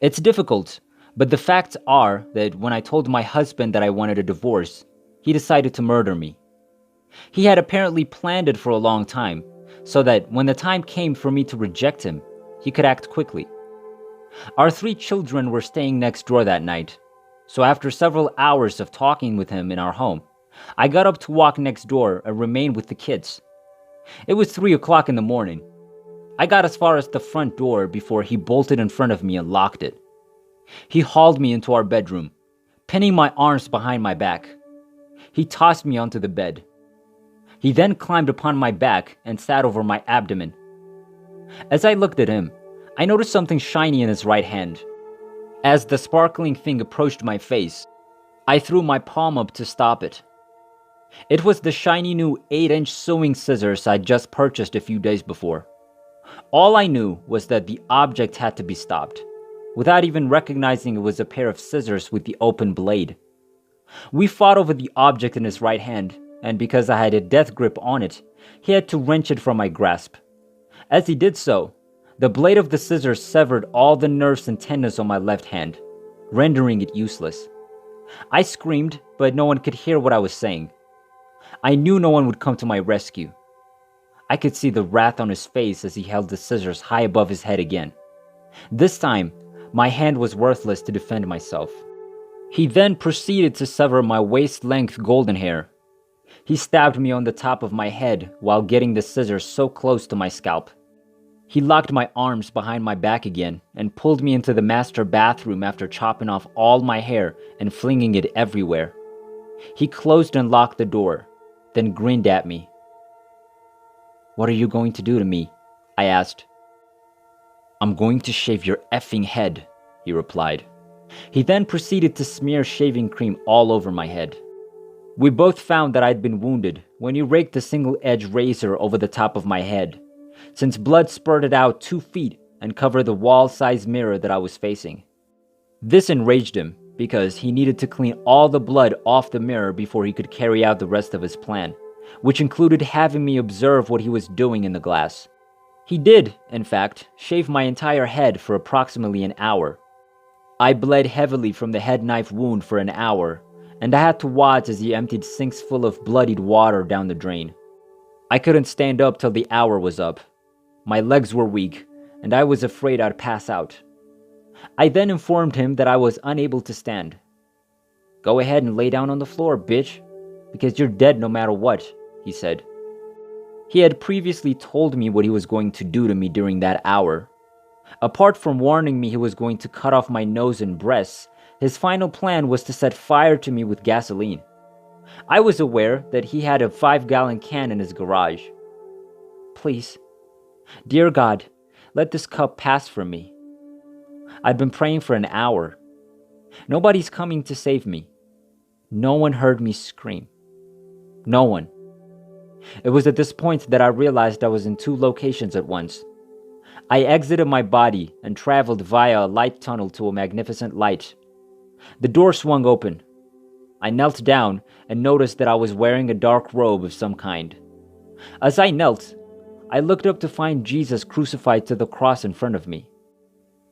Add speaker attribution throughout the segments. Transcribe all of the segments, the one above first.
Speaker 1: It's difficult, but the facts are that when I told my husband that I wanted a divorce, he decided to murder me. He had apparently planned it for a long time, so that when the time came for me to reject him, he could act quickly. Our three children were staying next door that night, so after several hours of talking with him in our home, I got up to walk next door and remain with the kids. It was 3 o'clock in the morning. I got as far as the front door before he bolted in front of me and locked it. He hauled me into our bedroom, pinning my arms behind my back. He tossed me onto the bed. He then climbed upon my back and sat over my abdomen. As I looked at him, I noticed something shiny in his right hand. As the sparkling thing approached my face, I threw my palm up to stop it. It was the shiny new 8-inch sewing scissors I'd just purchased a few days before. All I knew was that the object had to be stopped, without even recognizing it was a pair of scissors with the open blade. We fought over the object in his right hand, and because I had a death grip on it, he had to wrench it from my grasp. As he did so, the blade of the scissors severed all the nerves and tendons on my left hand, rendering it useless. I screamed, but no one could hear what I was saying. I knew no one would come to my rescue. I could see the wrath on his face as he held the scissors high above his head again. This time, my hand was worthless to defend myself. He then proceeded to sever my waist-length golden hair. He stabbed me on the top of my head while getting the scissors so close to my scalp. He locked my arms behind my back again and pulled me into the master bathroom after chopping off all my hair and flinging it everywhere. He closed and locked the door, then grinned at me. "What are you going to do to me?" I asked. "I'm going to shave your effing head," he replied. He then proceeded to smear shaving cream all over my head. We both found that I'd been wounded when he raked a single-edged razor over the top of my head, since blood spurted out 2 feet and covered the wall-sized mirror that I was facing. This enraged him because he needed to clean all the blood off the mirror before he could carry out the rest of his plan, which included having me observe what he was doing in the glass. He did, in fact, shave my entire head for approximately an hour. I bled heavily from the head knife wound for an hour, and I had to watch as he emptied sinks full of bloodied water down the drain. I couldn't stand up till the hour was up. My legs were weak, and I was afraid I'd pass out. I then informed him that I was unable to stand. "Go ahead and lay down on the floor, bitch, because you're dead no matter what," he said. He had previously told me what he was going to do to me during that hour. Apart from warning me he was going to cut off my nose and breasts, his final plan was to set fire to me with gasoline. I was aware that he had a 5-gallon can in his garage. "Please, dear God, let this cup pass from me. I'd been praying for an hour. Nobody's coming to save me. No one heard me scream. No one." It was at this point that I realized I was in 2 locations at once. I exited my body and traveled via a light tunnel to a magnificent light. The door swung open. I knelt down and noticed that I was wearing a dark robe of some kind. As I knelt, I looked up to find Jesus crucified to the cross in front of me.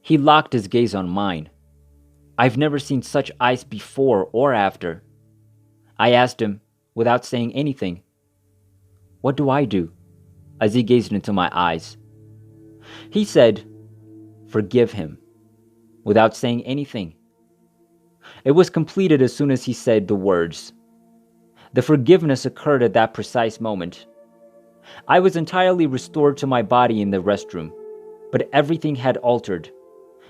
Speaker 1: He locked his gaze on mine. I've never seen such eyes before or after. I asked him, without saying anything, "What do I do?" as he gazed into my eyes. He said, "Forgive him," without saying anything. It was completed as soon as he said the words. The forgiveness occurred at that precise moment. I was entirely restored to my body in the restroom, but everything had altered,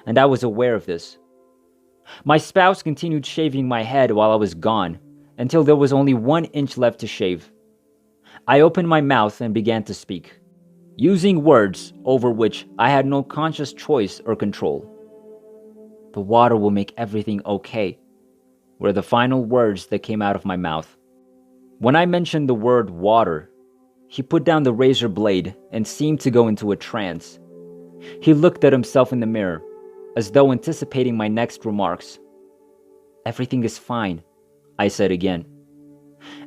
Speaker 1: and I was aware of this. My spouse continued shaving my head while I was gone, until there was only 1 inch left to shave. I opened my mouth and began to speak, using words over which I had no conscious choice or control. "The water will make everything okay," were the final words that came out of my mouth. When I mentioned the word water, he put down the razor blade and seemed to go into a trance. He looked at himself in the mirror, as though anticipating my next remarks. "Everything is fine," I said again.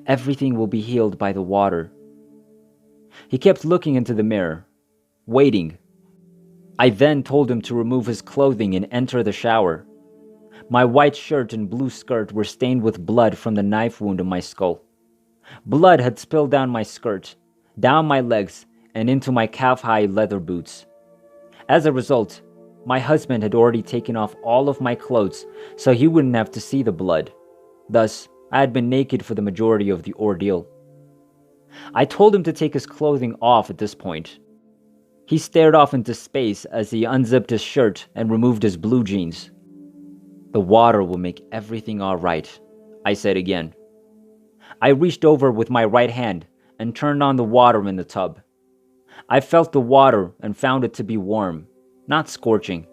Speaker 1: "Everything will be healed by the water." He kept looking into the mirror, waiting. I then told him to remove his clothing and enter the shower. My white shirt and blue skirt were stained with blood from the knife wound in my skull. Blood had spilled down my skirt, down my legs, and into my calf-high leather boots. As a result, my husband had already taken off all of my clothes so he wouldn't have to see the blood. Thus, I had been naked for the majority of the ordeal. I told him to take his clothing off at this point. He stared off into space as he unzipped his shirt and removed his blue jeans. "The water will make everything all right," I said again. I reached over with my right hand and turned on the water in the tub. I felt the water and found it to be warm, not scorching.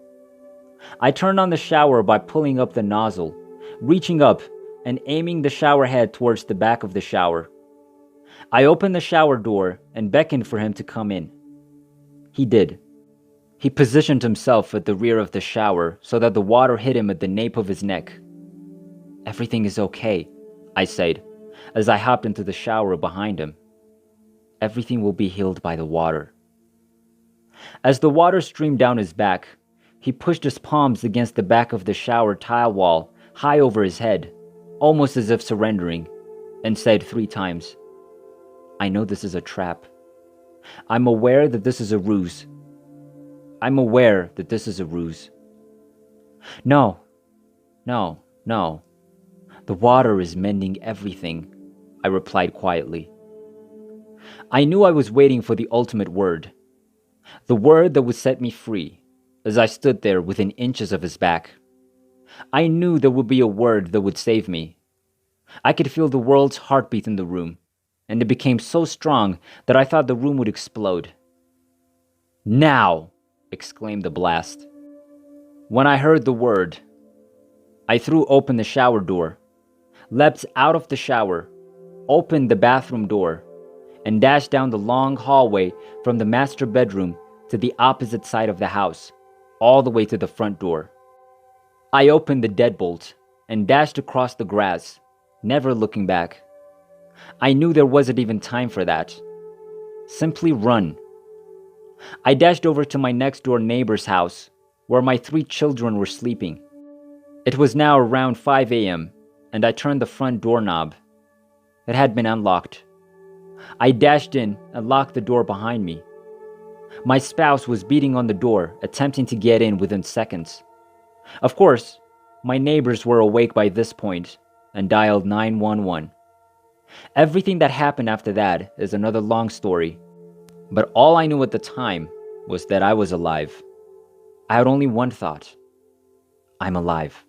Speaker 1: I turned on the shower by pulling up the nozzle, reaching up and aiming the shower head towards the back of the shower. I opened the shower door and beckoned for him to come in. He did. He positioned himself at the rear of the shower so that the water hit him at the nape of his neck. "Everything is okay," I said, as I hopped into the shower behind him. "Everything will be healed by the water." As the water streamed down his back, he pushed his palms against the back of the shower tile wall, high over his head, almost as if surrendering, and said 3 times, "I know this is a trap. I'm aware that this is a ruse. I'm aware that this is a ruse." No. The water is mending everything," I replied quietly. I knew I was waiting for the ultimate word. The word that would set me free, as I stood there within inches of his back. I knew there would be a word that would save me. I could feel the world's heartbeat in the room, and it became so strong that I thought the room would explode. "Now!" exclaimed the blast. When I heard the word, I threw open the shower door, leapt out of the shower, opened the bathroom door, and dashed down the long hallway from the master bedroom to the opposite side of the house, all the way to the front door. I opened the deadbolt and dashed across the grass, never looking back. I knew there wasn't even time for that. Simply run. I dashed over to my next-door neighbor's house, where my 3 children were sleeping. It was now around 5 a.m., and I turned the front doorknob. It had been unlocked. I dashed in and locked the door behind me. My spouse was beating on the door, attempting to get in within seconds. Of course, my neighbors were awake by this point and dialed 911. Everything that happened after that is another long story, but all I knew at the time was that I was alive. I had only one thought: I'm alive.